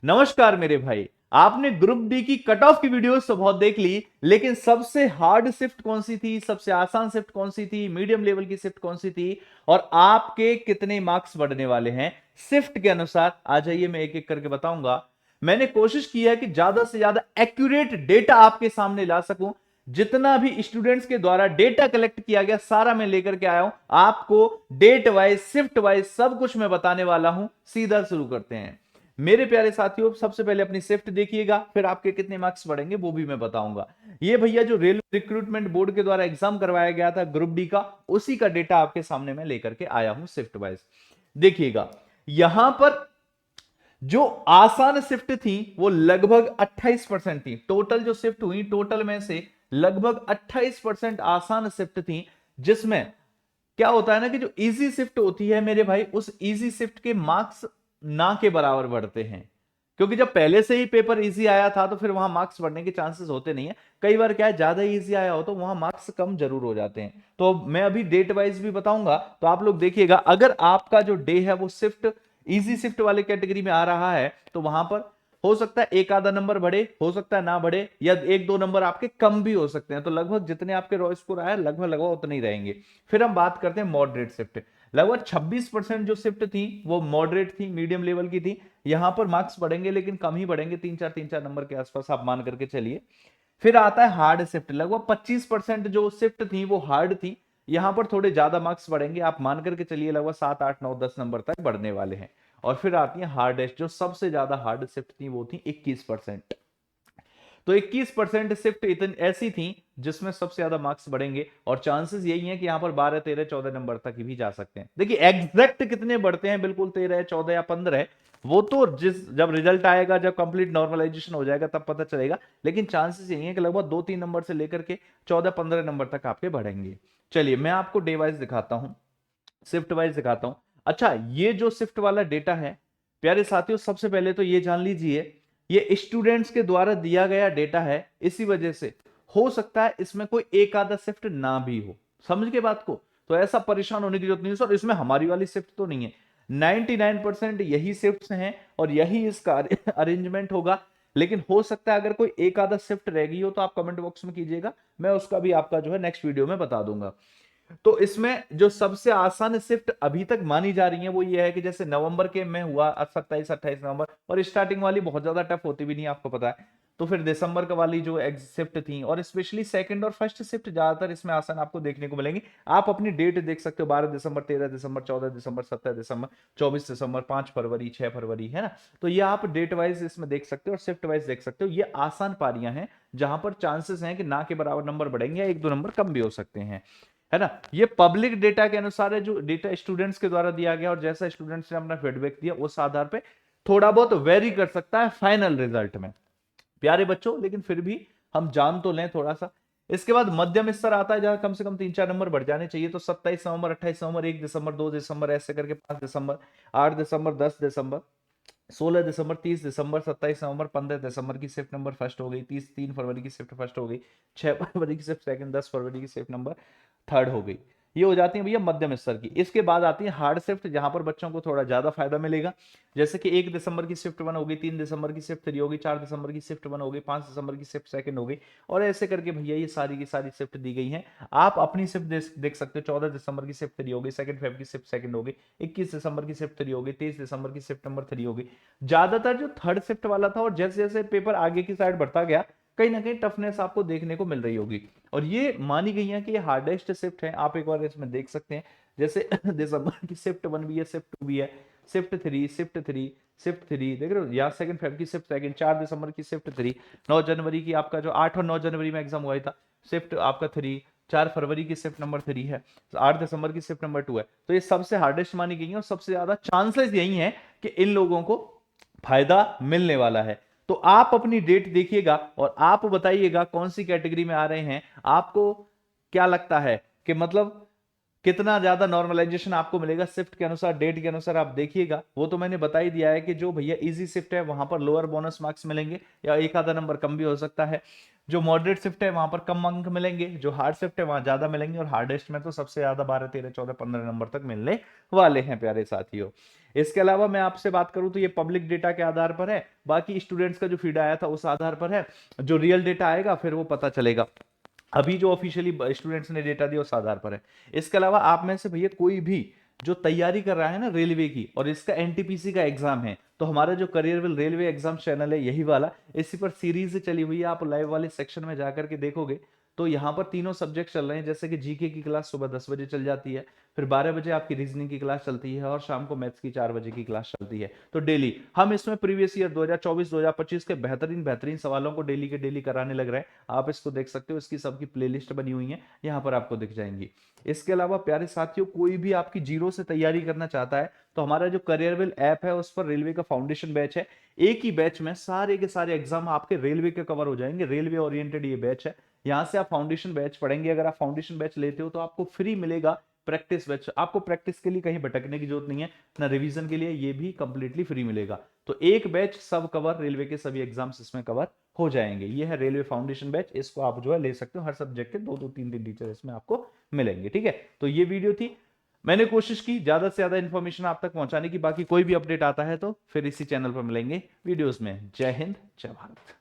नमस्कार मेरे भाई। आपने ग्रुप डी की कट ऑफ की वीडियोस तो बहुत देख ली, लेकिन सबसे हार्ड शिफ्ट कौन सी थी, सबसे आसान शिफ्ट कौन सी थी, मीडियम लेवल की शिफ्ट कौन सी थी, और आपके कितने मार्क्स बढ़ने वाले हैं शिफ्ट के अनुसार, आ जाइए मैं एक एक करके बताऊंगा। मैंने कोशिश की है कि ज्यादा से ज्यादा एक्यूरेट डेटा आपके सामने ला सकूं। जितना भी स्टूडेंट्स के द्वारा डेटा कलेक्ट किया गया सारा मैं लेकर के आया हूं आपको। डेट वाइज, शिफ्ट वाइज सब कुछ मैं बताने वाला हूं। सीधा शुरू करते हैं मेरे प्यारे साथियों। सबसे पहले अपनी शिफ्ट देखिएगा, फिर आपके कितने मार्क्स बढ़ेंगे वो भी मैं बताऊंगा। ये भैया जो रेलवे रिक्रूटमेंट बोर्ड के द्वारा एग्जाम करवाया गया था ग्रुप डी का, उसी का डेटा आपके सामने मैं लेकर के आया हूं शिफ्ट वाइज। देखिएगा यहां पर जो आसान शिफ्ट थी वो लगभग 28% थी। टोटल जो शिफ्ट हुई, टोटल में से लगभग 28% आसान शिफ्ट थी। जिसमें क्या होता है ना कि जो इजी शिफ्ट होती है मेरे भाई, उस इजी शिफ्ट के मार्क्स ना के बराबर बढ़ते हैं। क्योंकि जब पहले से ही पेपर इजी आया था तो फिर वहां मार्क्स बढ़ने के चांसेस होते नहीं है। कई बार क्या है, ज्यादा इजी आया हो तो वहां मार्क्स कम जरूर हो जाते हैं। तो मैं अभी डेट वाइज भी बताऊंगा, तो आप लोग देखिएगा। अगर आपका जो डे है वो शिफ्ट इजी शिफ्ट वाले कैटेगरी में आ रहा है तो वहां पर हो सकता है एक आधा नंबर बढ़े, हो सकता है ना बढ़े, या एक दो नंबर आपके कम भी हो सकते हैं। तो लगभग जितने आपके रॉ स्कोर आया लगभग लगभग उतने ही रहेंगे। फिर हम बात करते हैं मॉडरेट शिफ्ट। लगभग 26% जो शिफ्ट थी वो मॉडरेट थी, मीडियम लेवल की थी। यहां पर मार्क्स बढ़ेंगे लेकिन कम ही बढ़ेंगे, तीन चार नंबर के आसपास आप मान करके चलिए। फिर आता है हार्ड शिफ्ट। लगभग 25% जो शिफ्ट थी वो हार्ड थी। यहां पर थोड़े ज्यादा मार्क्स बढ़ेंगे, आप मान करके चलिए लगभग 7 8 9 10 नंबर तक बढ़ने वाले हैं। और फिर आती है हार्डेस्ट। जो सबसे ज्यादा हार्ड शिफ्ट थी वो थी 21%। तो 21% शिफ्ट इतनी ऐसी थी जिसमें सबसे ज्यादा मार्क्स बढ़ेंगे, और चांसेस यही है कि यहां पर 12 13 14 नंबर तक भी जा सकते हैं। देखिए एग्जैक्ट कितने बढ़ते हैं, बिल्कुल 13 14 या 15, वो तो जब रिजल्ट आएगा, जब कंप्लीट नॉर्मलाइजेशन हो जाएगा तब पता चलेगा। लेकिन चांसेस यही है कि लगभग 2 3 नंबर से लेकर के 14 15 नंबर तक आपके बढ़ेंगे। चलिए मैं आपको डे वाइज दिखाता हूं, शिफ्ट वाइज दिखाता हूं। अच्छा, ये जो शिफ्ट वाला डेटा है प्यारे साथियों, सबसे पहले तो ये जान लीजिए, ये स्टूडेंट्स के द्वारा दिया गया डेटा है। इसी वजह से हो सकता है इसमें कोई एक आधा शिफ्ट ना भी हो। समझ के बात को? तो ऐसा परेशान होने की जरूरत नहीं है सर, इसमें हमारी वाली शिफ्ट तो नहीं है। 99% यही शिफ्ट हैं और यही इसका अरेंजमेंट होगा। लेकिन हो सकता है अगर कोई एक आधा शिफ्ट रह गई हो तो आप कमेंट बॉक्स में कीजिएगा, मैं उसका भी आपका जो है नेक्स्ट वीडियो में बता दूंगा। तो इसमें जो सबसे आसान शिफ्ट अभी तक मानी जा रही है वो ये है कि जैसे नवंबर के में हुआ 27 28 नवंबर, और स्टार्टिंग वाली बहुत ज्यादा टफ होती भी नहीं आपको पता है। तो फिर दिसंबर का वाली जो शिफ्ट थी, और स्पेशली सेकंड और फर्स्ट शिफ्ट ज्यादातर इसमें आसान आपको देखने को मिलेंगी। आप अपनी डेट देख सकते हो, 12 दिसंबर, 13 दिसंबर, 14 दिसंबर, 17 दिसंबर, 24 दिसंबर, 5 फरवरी, 6 फरवरी, है ना। तो ये आप डेट वाइज इसमें देख सकते हो और शिफ्ट वाइज देख सकते हो। ये आसान पारियां हैं जहां पर चांसेस हैं कि ना के बराबर नंबर बढ़ेंगे या एक दो नंबर कम भी हो सकते हैं, है ना। ये पब्लिक डेटा के अनुसार है, जो डेटा स्टूडेंट्स के द्वारा दिया गया, और जैसा स्टूडेंट्स ने अपना फीडबैक दिया उस आधार पे थोड़ा बहुत वेरी कर सकता है फाइनल रिजल्ट में, प्यारे बच्चों। लेकिन फिर भी हम जान तो लें थोड़ा सा। इसके बाद मध्यम स्तर आता है जहां कम से कम 3 4 नंबर बढ़ जाने चाहिए। तो 27 नवंबर, 28 नवंबर, 1 दिसंबर, 2 दिसंबर, ऐसे करके 5 दिसंबर, 8 दिसंबर, 10 दिसंबर, 16 दिसंबर, 30 दिसंबर, 27 नवंबर, 15 दिसंबर की शिफ्ट नंबर फर्स्ट हो गई, 3 फरवरी की शिफ्ट फर्स्ट हो गई, 6 फरवरी की शिफ्ट सेकंड, 10 फरवरी की शिफ्ट नंबर थर्ड हो गई। ये हो जाती है भैया मध्यम स्तर की। इसके बाद आती है हार्ड शिफ्ट, जहां पर बच्चों को थोड़ा ज्यादा फायदा मिलेगा। जैसे कि 1 दिसंबर की शिफ्ट वन हो गई, 3 दिसंबर की शिफ्ट थ्री हो गई, 4 दिसंबर की शिफ्ट वन हो गई, 5 दिसंबर की शिफ्ट सेकंड हो गई, और ऐसे करके भैया ये सारी की सारी शिफ्ट दी गई हैं। आप अपनी शिफ्ट देख सकते हो। 14 दिसंबर की शिफ्ट थ्री हो गई, सेकंड फेब की शिफ्ट सेकंड हो गई, 21 दिसंबर की शिफ्ट थ्री हो गई, 23 दिसंबर की शिफ्ट नंबर थ्री हो गई। ज्यादातर जो थर्ड शिफ्ट वाला था, और जैसे जैसे पेपर आगे की साइड बढ़ता गया, कहीं ना कहीं टफनेस आपको देखने को मिल रही होगी। और ये मानी गई है कि ये हार्डेस्ट शिफ्ट है। आप एक बार इसमें देख सकते हैं, जैसे दिसंबर की शिफ्ट वन भी है, शिफ्ट टू भी है, shift three, shift three, shift three, देख रहे हो, या सेकंड फेब की शिफ्ट सेकंड, 4 दिसंबर की शिफ्ट थ्री, 9 जनवरी की आपका जो 8 और 9 जनवरी में एग्जाम हुआ था, शिफ्ट आपका थ्री, 4 फरवरी की शिफ्ट नंबर थ्री है, 8 दिसंबर की शिफ्ट नंबर टू है। तो ये सबसे हार्डेस्ट मानी गई है, और सबसे ज्यादा चांसेस यही है कि इन लोगों को फायदा मिलने वाला है। तो आप अपनी डेट देखिएगा और आप बताइएगा कौन सी कैटेगरी में आ रहे हैं। आपको क्या लगता है कि मतलब कितना ज्यादा नॉर्मलाइजेशन आपको मिलेगा शिफ्ट के अनुसार, डेट के अनुसार आप देखिएगा। वो तो मैंने बता ही दिया है कि जो भैया इजी शिफ्ट है वहां पर लोअर बोनस मार्क्स मिलेंगे, या एक आधा नंबर कम भी हो सकता है। जो मॉडरेट शिफ्ट है वहां पर कम अंक मिलेंगे, जो हार्ड शिफ्ट है वहां ज्यादा मिलेंगे, और हार्डेस्ट में तो सबसे ज्यादा 12 13 14 15 नंबर तक मिलने वाले हैं प्यारे साथियों। इसके अलावा मैं आपसे बात करूं तो ये पब्लिक डेटा के आधार पर है, बाकी स्टूडेंट्स का जो फीड आया था उस आधार पर है। जो रियल डेटा आएगा फिर वो पता चलेगा, अभी जो ऑफिशियली स्टूडेंट्स ने डेटा दिया उस आधार पर है। इसके अलावा आप में से भैया कोई भी जो तैयारी कर रहा है ना रेलवे की, और इसका एनटीपीसी का एग्जाम है, तो हमारा जो career will railway exam channel है यही वाला, इसी पर सीरीज चली हुई है। आप लाइव वाले सेक्शन में जाकर के देखोगे तो यहाँ पर तीनों सब्जेक्ट चल रहे हैं, जैसे कि जीके की क्लास सुबह 10 बजे चल जाती है, फिर 12 बजे आपकी रीजनिंग की क्लास चलती है, और शाम को मैथ्स की 4 बजे की क्लास चलती है। तो डेली हम इसमें प्रीवियस ईयर 2024-2025 के बेहतरीन बेहतरीन सवालों को डेली के डेली कराने लग रहे हैं। आप इसको देख सकते हो, इसकी सबकी प्लेलिस्ट बनी हुई है, यहाँ पर आपको दिख जाएंगी। इसके अलावा प्यारे साथियों, कोई भी आपकी जीरो से तैयारी करना चाहता है तो हमारा जो करियरविल ऐप है उस पर रेलवे का फाउंडेशन बैच है। एक ही बैच में सारे के सारे एग्जाम आपके रेलवे के कवर हो जाएंगे। रेलवे ओरिएंटेड ये बैच है, यहां से आप फाउंडेशन बैच पढ़ेंगे। अगर आप फाउंडेशन बैच लेते हो तो आपको फ्री मिलेगा प्रैक्टिस बैच, आपको प्रैक्टिस के लिए कहीं भटकने की जरूरत नहीं है, ना रिवीजन के लिए, ये भी कंप्लीटली फ्री मिलेगा। तो एक बैच सब कवर, रेलवे के सभी एग्जाम्स इसमें कवर हो जाएंगे। ये है रेलवे फाउंडेशन बैच, इसको आप जो है ले सकते हो। हर सब्जेक्ट के 2-2 3 टीचर इसमें आपको मिलेंगे। ठीक है, तो ये वीडियो थी, मैंने कोशिश की ज्यादा से ज्यादा इंफॉर्मेशन आप तक पहुंचाने की। बाकी कोई भी अपडेट आता है तो फिर इसी चैनल पर मिलेंगे वीडियोस में। जय हिंद, जय भारत।